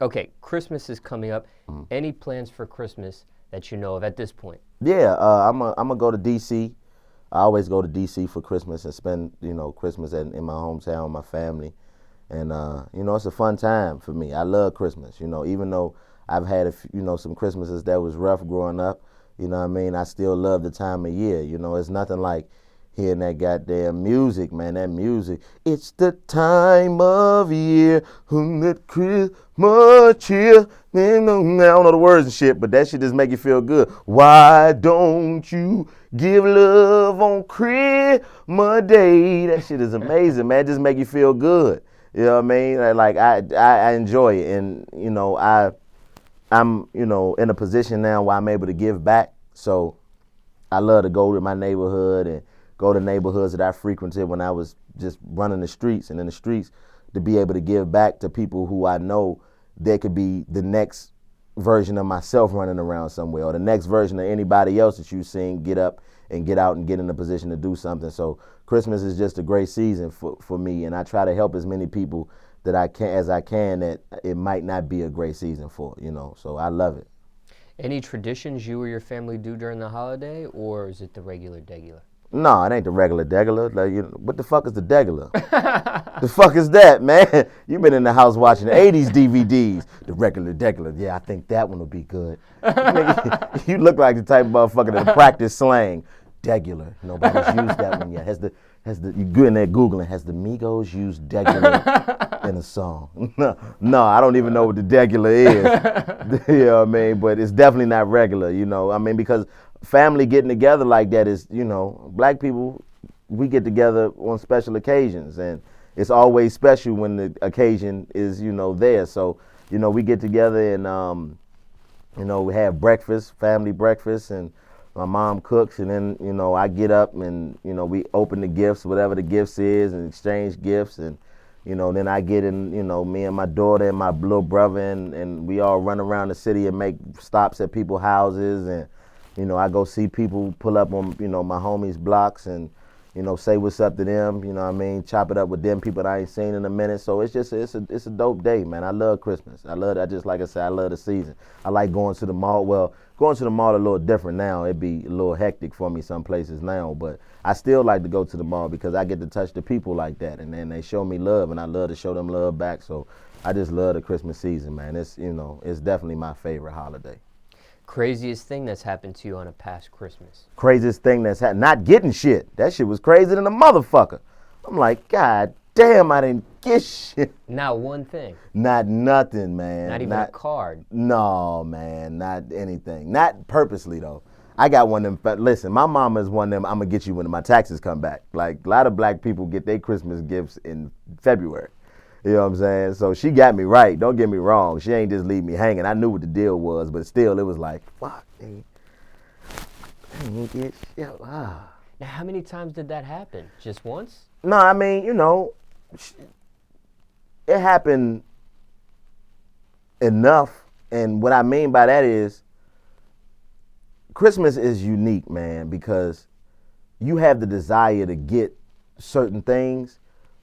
Okay, Christmas is coming up. Any plans for Christmas that you know of at this point? Yeah, I'm gonna go to DC. I always go to DC for Christmas and spend, Christmas in my hometown with my family. And it's a fun time for me. I love Christmas. Even though I've had some Christmases that was rough growing up. What I mean? I still love the time of year. It's nothing like hearing that goddamn music, man. That music. It's the time of year when that Christmas cheer. Man, I don't know the words and shit, but that shit just make you feel good. Why don't you give love on Christmas Day? That shit is amazing, man. It just make you feel good. You know what I mean? Like I enjoy it, and I'm in a position now where I'm able to give back. So I love to go to my neighborhood and go to neighborhoods that I frequented when I was just running the streets and in the streets, to be able to give back to people who I know they could be the next version of myself running around somewhere, or the next version of anybody else that you've seen get up and get out and get in a position to do something. So Christmas is just a great season for me, and I try to help as many people that I can that it might not be a great season for, So I love it. Any traditions you or your family do during the holiday, or is it the regular degular? No, it ain't the regular degular. Like, what the fuck is the degular? The fuck is that, man? You been in the house watching 80s DVDs. The regular degular. Yeah, I think that one will be good. Nigga, you look like the type of motherfucker that practice slang. Degular. Nobody's used that one yet. You go in there Googling, has the Migos used degular in a song? No, I don't even know what the degular is. You know what I mean? But it's definitely not regular, I mean, because family getting together like that is, black people, we get together on special occasions, and it's always special when the occasion is, there. So, we get together and, we have breakfast, family breakfast, and my mom cooks, and then, I get up and, we open the gifts, whatever the gifts is, and exchange gifts, and, then I get in, me and my daughter and my little brother, and we all run around the city and make stops at people's houses, and, I go see people pull up on, my homies' blocks and, say what's up to them, what I mean, chop it up with them people that I ain't seen in a minute. So it's a dope day, man. I love Christmas. Just like I said, I love the season. I like going to the mall. Well, going to the mall a little different now. It'd be a little hectic for me some places now, but I still like to go to the mall because I get to touch the people like that, and then they show me love, and I love to show them love back. So I just love the Christmas season, man. It's definitely my favorite holiday. Craziest thing that's happened to you on a past Christmas? Craziest thing that's happened, not getting shit. That shit was crazier than a motherfucker. I'm like, God damn, I didn't get shit. Not one thing. Not nothing, man. Not even a card. No, man, not anything. Not purposely, though. I got one of them. Listen, my mama is one of them. I'm going to get you when my taxes come back. Like, a lot of black people get their Christmas gifts in February. You know what I'm saying? So she got me right. Don't get me wrong. She ain't just leave me hanging. I knew what the deal was, but still, it was like, fuck, man. I ain't get shit. Now, how many times did that happen? Just once? No, I mean, it happened enough. And what I mean by that is, Christmas is unique, man, because you have the desire to get certain things.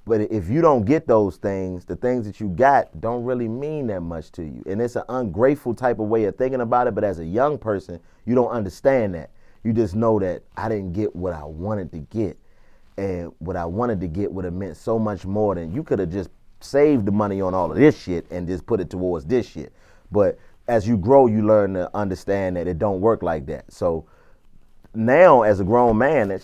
But if you don't get those things, the things that you got don't really mean that much to you. And it's an ungrateful type of way of thinking about it. But as a young person, you don't understand that. You just know that I didn't get what I wanted to get. And what I wanted to get would have meant so much more than you could have just saved the money on all of this shit and just put it towards this shit. But as you grow, you learn to understand that it don't work like that. So now, as a grown man, it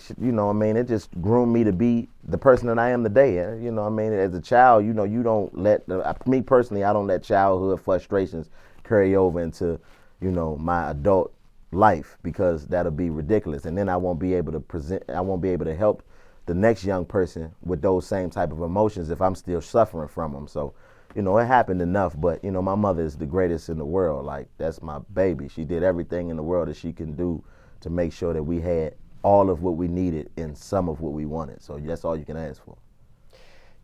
just groomed me to be the person that I am today. As a child, you don't let, me personally, I don't let childhood frustrations carry over into, my adult life, because that'll be ridiculous. And then I won't be able to help the next young person with those same type of emotions if I'm still suffering from them. So, it happened enough, but, my mother is the greatest in the world. Like, that's my baby. She did everything in the world that she can do to make sure that we had all of what we needed and some of what we wanted. So that's all you can ask for.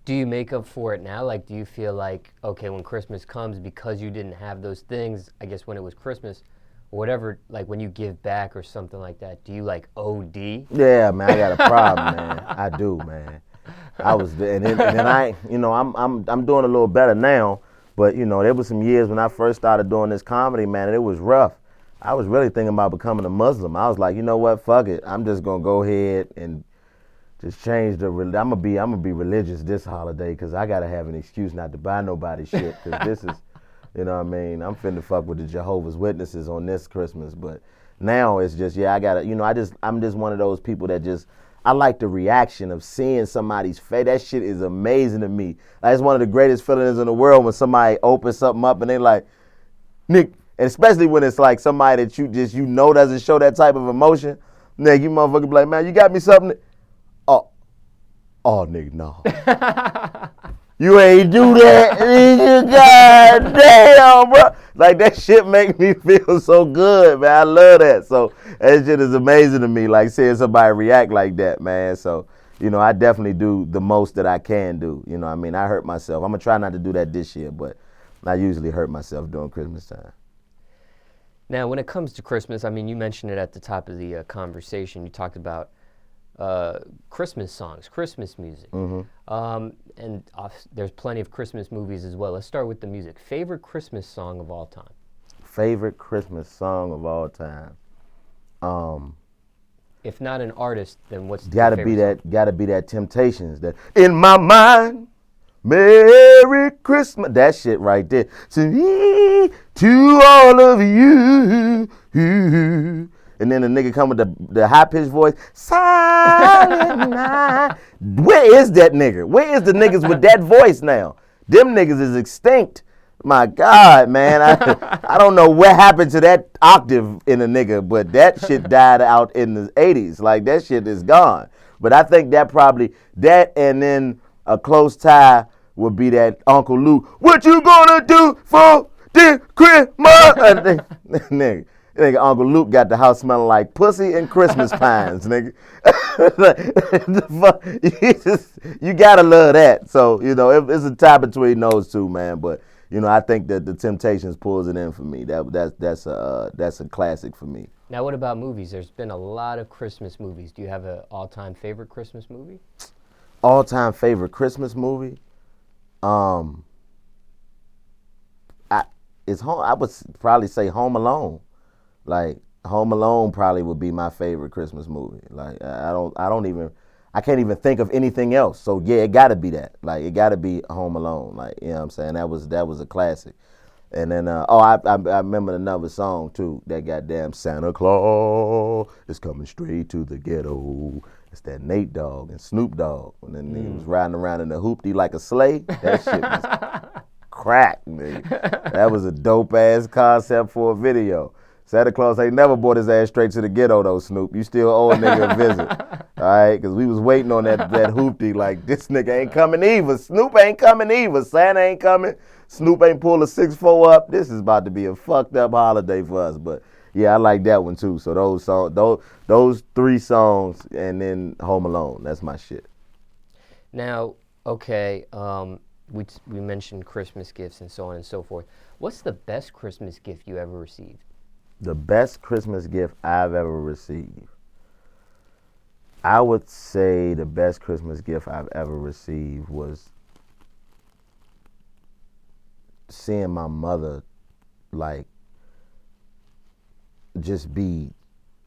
Do you make up for it now? Like, do you feel like, okay, when Christmas comes, because you didn't have those things, I guess when it was Christmas, or whatever, like when you give back or something like that, do you like OD? Yeah, man, I got a problem, man. I do, man. I was, and then I, I'm doing a little better now. But, you know, there was some years when I first started doing this comedy, man, and it was rough. I was really thinking about becoming a Muslim. I was like, you know what, fuck it. I'm just going to go ahead and just change the, I'm gonna be religious this holiday because I got to have an excuse not to buy nobody shit because this is, you know what I mean? I'm finna fuck with the Jehovah's Witnesses on this Christmas, but now it's just, yeah, I gotta, you know, I'm just one of those people that just, I like the reaction of seeing somebody's face. That shit is amazing to me. That's one of the greatest feelings in the world when somebody opens something up and they like, Nick, and especially when it's like somebody that you know doesn't show that type of emotion. Nigga, you motherfucker be like, man, you got me something? Oh, nigga, no. You ain't do that, nigga. God damn, bro. Like, that shit make me feel so good, man. I love that. So, that shit is amazing to me, like, seeing somebody react like that, man. So, you know, I definitely do the most that I can do. You know what I mean? I hurt myself. I'm going to try not to do that this year, but I usually hurt myself during Christmas time. Now, when it comes to Christmas, I mean, you mentioned it at the top of the conversation. You talked about Christmas songs, Christmas music. And there's plenty of Christmas movies as well. Let's start with the music. Favorite Christmas song of all time? Favorite Christmas song of all time? If not an artist, then what's the gotta favorite song? Gotta be that Temptations. That in my mind, Merry Christmas. That shit right there. To me, to all of you. And then the nigga come with the high-pitched voice. Silent night. Where is that nigga? Where is the niggas with that voice now? Them niggas is extinct. My God, man. I don't know what happened to that octave in a nigga, but that shit died out in the 80s. Like, that shit is gone. But I think that probably, that and then a close tie would be that Uncle Luke. What you gonna do for this Christmas? Nigga, Uncle Luke got the house smelling like pussy and Christmas pines, nigga. You gotta love that. So, you know, it's a tie between those two, man. But, you know, I think that the Temptations pulls it in for me. That's a classic for me. Now, what about movies? There's been a lot of Christmas movies. Do you have an all-time favorite Christmas movie? All-time favorite Christmas movie? I would probably say Home Alone. Like, Home Alone probably would be my favorite Christmas movie. Like, I can't even think of anything else. So yeah, it gotta be that. Like, it gotta be Home Alone. Like, you know what I'm saying? That was a classic. And then I remember another song too. That goddamn Santa Claus is coming straight to the ghetto. It's that Nate Dogg and Snoop Dogg. And then he was riding around in the hoopty like a sleigh. That shit was crack, nigga. That was a dope ass concept for a video. Santa Claus ain't never brought his ass straight to the ghetto though, Snoop. You still owe a nigga a visit. All right? Because we was waiting on that hoopty like, this nigga ain't coming either. Snoop ain't coming either. Santa ain't coming. Snoop ain't pull a 6'4" up. This is about to be a fucked up holiday for us. But yeah, I like that one too. So those three songs and then Home Alone. That's my shit. Now, okay, we mentioned Christmas gifts and so on and so forth. What's the best Christmas gift you ever received? The best Christmas gift I've ever received. I would say the best Christmas gift I've ever received was seeing my mother, like, just be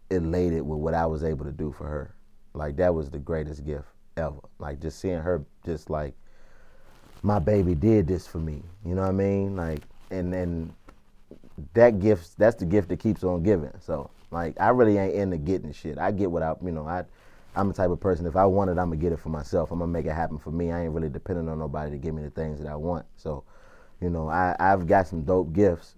elated with what I was able to do for her. Like, that was the greatest gift ever. Like, just seeing her just like, my baby did this for me. You know what I mean? Like, and then that's the gift that keeps on giving. So, like, I really ain't into getting shit. I get what I'm the type of person, if I want it, I'm going to get it for myself. I'm going to make it happen for me. I ain't really depending on nobody to give me the things that I want. So, you know, I've got some dope gifts,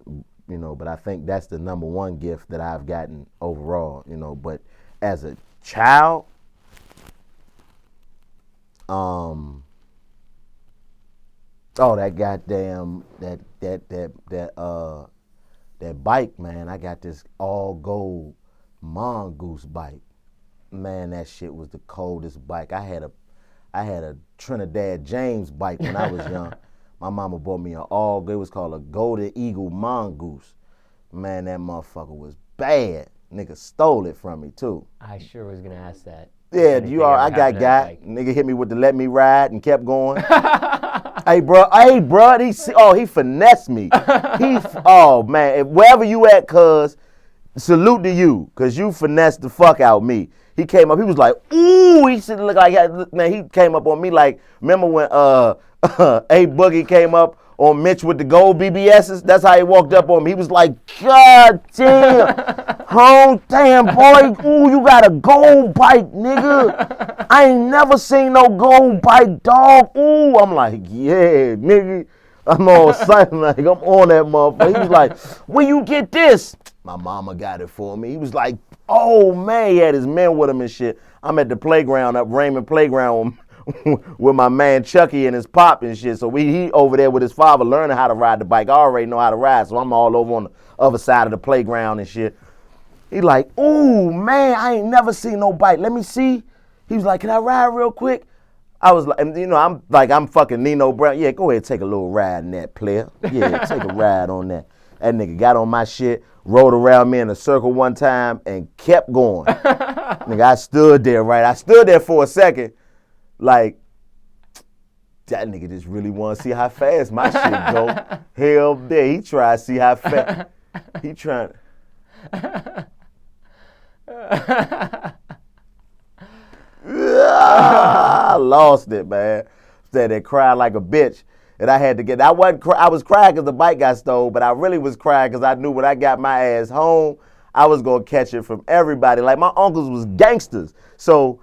you know, but I think that's the number one gift that I've gotten overall, you know. But as a child, that goddamn, that bike, man. I got this all gold mongoose bike. Man, that shit was the coldest bike. I had a Trinidad James bike when I was young. My mama bought me it was called a Golden Eagle Mongoose. Man, that motherfucker was bad. Nigga stole it from me too. I sure was gonna ask that. Yeah, anything you are. ever I got happened on a bike. Nigga hit me with the let me ride and kept going. Hey, bro. He finessed me. Oh, man. Wherever you at, cuz, salute to you, because you finessed the fuck out me. He came up, he was like, ooh, he said, look like, man, he came up on me like, remember when A Boogie came up on Mitch with the gold BBSs? That's how he walked up on me. He was like, God damn, home damn, boy, ooh, you got a gold bike, nigga. I ain't never seen no gold bike, dog. Ooh, I'm like, yeah, nigga. I'm all excited, like, I'm on that motherfucker. He was like, where you get this? My mama got it for me. He was like, oh, man, he had his men with him and shit. I'm at the playground, up Raymond Playground with my man Chucky and his pop and shit. So he over there with his father learning how to ride the bike. I already know how to ride, so I'm all over on the other side of the playground and shit. He like, ooh, man, I ain't never seen no bike. Let me see. He was like, can I ride real quick? I was like, you know, I'm fucking Nino Brown. Yeah, go ahead, take a little ride in that, player. Yeah, take a ride on that. That nigga got on my shit, rode around me in a circle one time, and kept going. Nigga, I stood there, right? I stood there for a second, like, that nigga just really want to see how fast my shit go. Hell, there, he try to see how fast. He trying. I lost it, man. Said they cried like a bitch. And I had to get, I was crying because the bike got stole, but I really was crying because I knew when I got my ass home, I was going to catch it from everybody. Like, my uncles was gangsters. So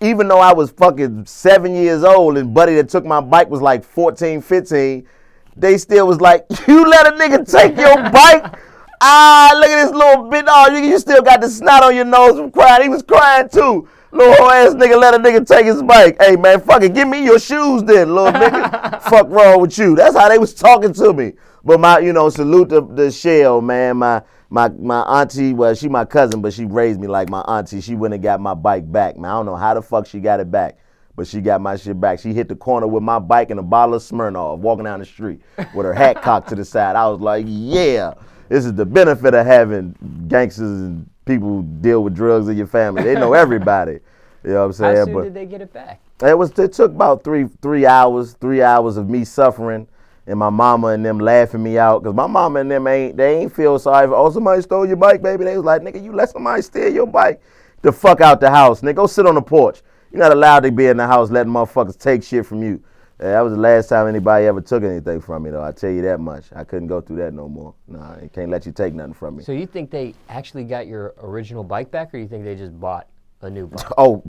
even though I was fucking 7 years old and buddy that took my bike was like 14, 15, they still was like, you let a nigga take your bike? Ah, look at this little bit. Oh, you still got the snot on your nose from crying. He was crying too. Little ass nigga let a nigga take his bike. Hey, man, fuck it. Give me your shoes then, little nigga. Fuck wrong with you. That's how they was talking to me. But salute the Shell, man. My auntie, well, she my cousin, but she raised me like my auntie. She went and got my bike back, man. I don't know how the fuck she got it back, but she got my shit back. She hit the corner with my bike and a bottle of Smirnoff walking down the street with her hat cocked to the side. I was like, yeah, this is the benefit of having gangsters and people who deal with drugs in your family. They know everybody. You know what I'm saying? How soon did they get it back? It took about three hours of me suffering and my mama and them laughing me out. Cause my mama and them ain't feel sorry for, oh, somebody stole your bike, baby. They was like, nigga, you let somebody steal your bike? The fuck out the house, nigga. Go sit on the porch. You're not allowed to be in the house letting motherfuckers take shit from you. That was the last time anybody ever took anything from me, though. I tell you that much. I couldn't go through that no more. Nah, I can't let you take nothing from me. So you think they actually got your original bike back, or you think they just bought a new bike? Oh,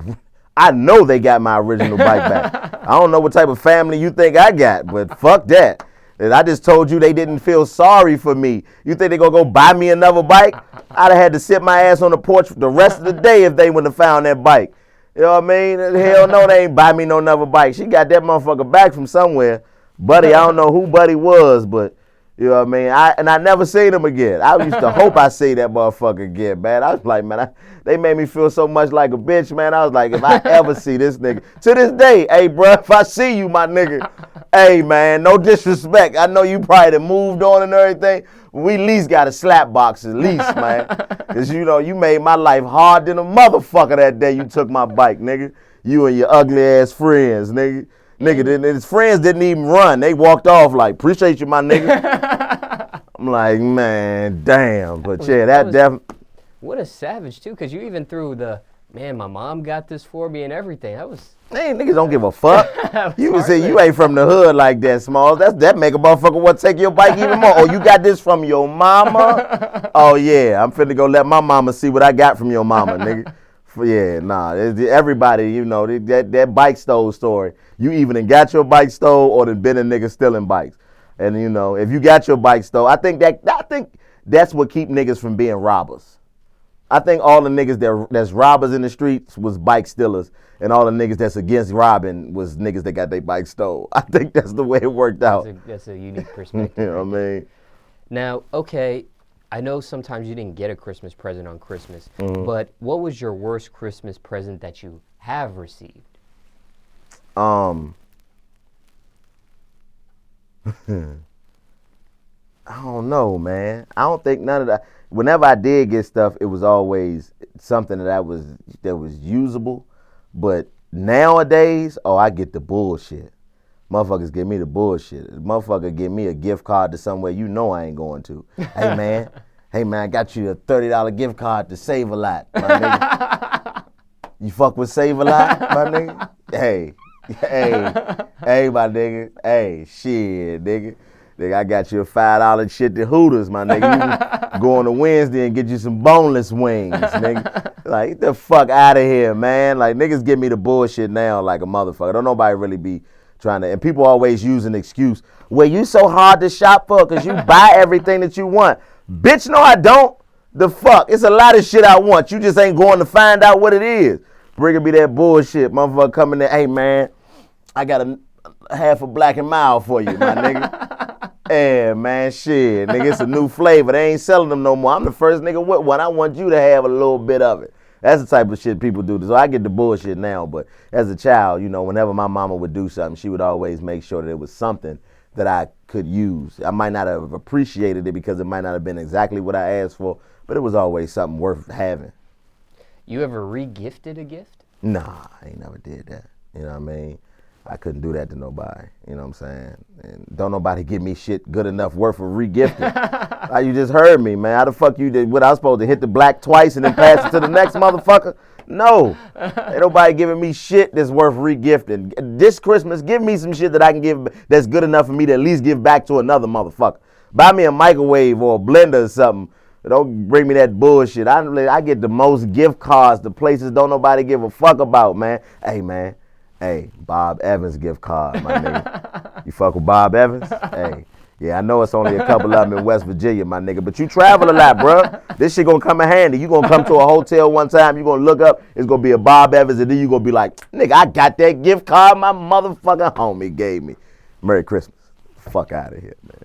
I know they got my original bike back. I don't know what type of family you think I got, but fuck that. And I just told you they didn't feel sorry for me. You think they gonna go buy me another bike? I'd have had to sit my ass on the porch the rest of the day if they wouldn't have found that bike. You know what I mean? Hell no, they ain't buy me no another bike. She got that motherfucker back from somewhere. Buddy, I don't know who Buddy was, but you know what I mean? I never seen him again. I used to hope I see that motherfucker again, man. I was like, man, they made me feel so much like a bitch, man. I was like, if I ever see this nigga, to this day, hey, bro, if I see you, my nigga, hey, man, no disrespect. I know you probably done moved on and everything. We at least got a slap box at least, man. Because, you know, you made my life hard than a motherfucker that day you took my bike, nigga. You and your ugly ass friends, nigga. Nigga, his friends didn't even run. They walked off like, appreciate you, my nigga. I'm like, man, damn. But yeah, that definitely. What a savage, too, because you even threw the, man, my mom got this for me and everything. That was. Man, niggas don't give a fuck. You can say you ain't from the hood like that, Smallz. That make a motherfucker want to take your bike even more. Oh, you got this from your mama? Oh, yeah, I'm finna go let my mama see what I got from your mama, nigga. Yeah, nah, everybody, you know, that bike stole story. You even got your bike stole or done been a nigga stealing bikes. And, you know, if you got your bike stole, I think that's what keep niggas from being robbers. I think all the niggas that's robbers in the streets was bike stealers, and all the niggas that's against robbing was niggas that got their bike stole. I think that's the way it worked out. That's a unique perspective. You know what I mean? Now, okay, I know sometimes you didn't get a Christmas present on Christmas, but what was your worst Christmas present that you have received? I don't know, man. I don't think none of that. Whenever I did get stuff, it was always something that was usable. But nowadays, I get the bullshit. Motherfuckers give me the bullshit. Motherfucker give me a gift card to somewhere you know I ain't going to. Hey man, I got you a $30 gift card to Save a Lot, my nigga. You fuck with Save a Lot, my nigga? Hey, my nigga. Hey, shit, nigga. Nigga, I got you a $5 shit to Hooters, my nigga. You can go on a Wednesday and get you some boneless wings, nigga. Like, get the fuck out of here, man. Like, niggas give me the bullshit now like a motherfucker. Don't nobody really be trying to, and people always use an excuse. Well, you so hard to shop for because you buy everything that you want. Bitch, no, I don't. The fuck? It's a lot of shit I want. You just ain't going to find out what it is. Bringing me that bullshit. Motherfucker coming there, hey, man, I got a half a Black and Mild for you, my nigga. Yeah, man, shit. Nigga, it's a new flavor. They ain't selling them no more. I'm the first nigga with one. I want you to have a little bit of it. That's the type of shit people do. So I get the bullshit now, but as a child, you know, whenever my mama would do something, she would always make sure that it was something that I could use. I might not have appreciated it because it might not have been exactly what I asked for, but it was always something worth having. You ever re-gifted a gift? Nah, I ain't never did that. You know what I mean? I couldn't do that to nobody. You know what I'm saying? And don't nobody give me shit good enough worth of re-gifting. You just heard me, man. How the fuck you did? What I was supposed to hit the black twice and then pass it to the next motherfucker? No. Ain't nobody giving me shit that's worth re-gifting. This Christmas, give me some shit that I can give that's good enough for me to at least give back to another motherfucker. Buy me a microwave or a blender or something. Don't bring me that bullshit. I get the most gift cards to places don't nobody give a fuck about, man. Hey, man. Hey, Bob Evans gift card, my nigga. You fuck with Bob Evans? Hey. Yeah, I know it's only a couple of them in West Virginia, my nigga, but you travel a lot, bro. This shit gonna come in handy. You gonna come to a hotel one time, you gonna look up, it's gonna be a Bob Evans, and then you gonna be like, nigga, I got that gift card my motherfucking homie gave me. Merry Christmas. Fuck out of here, man.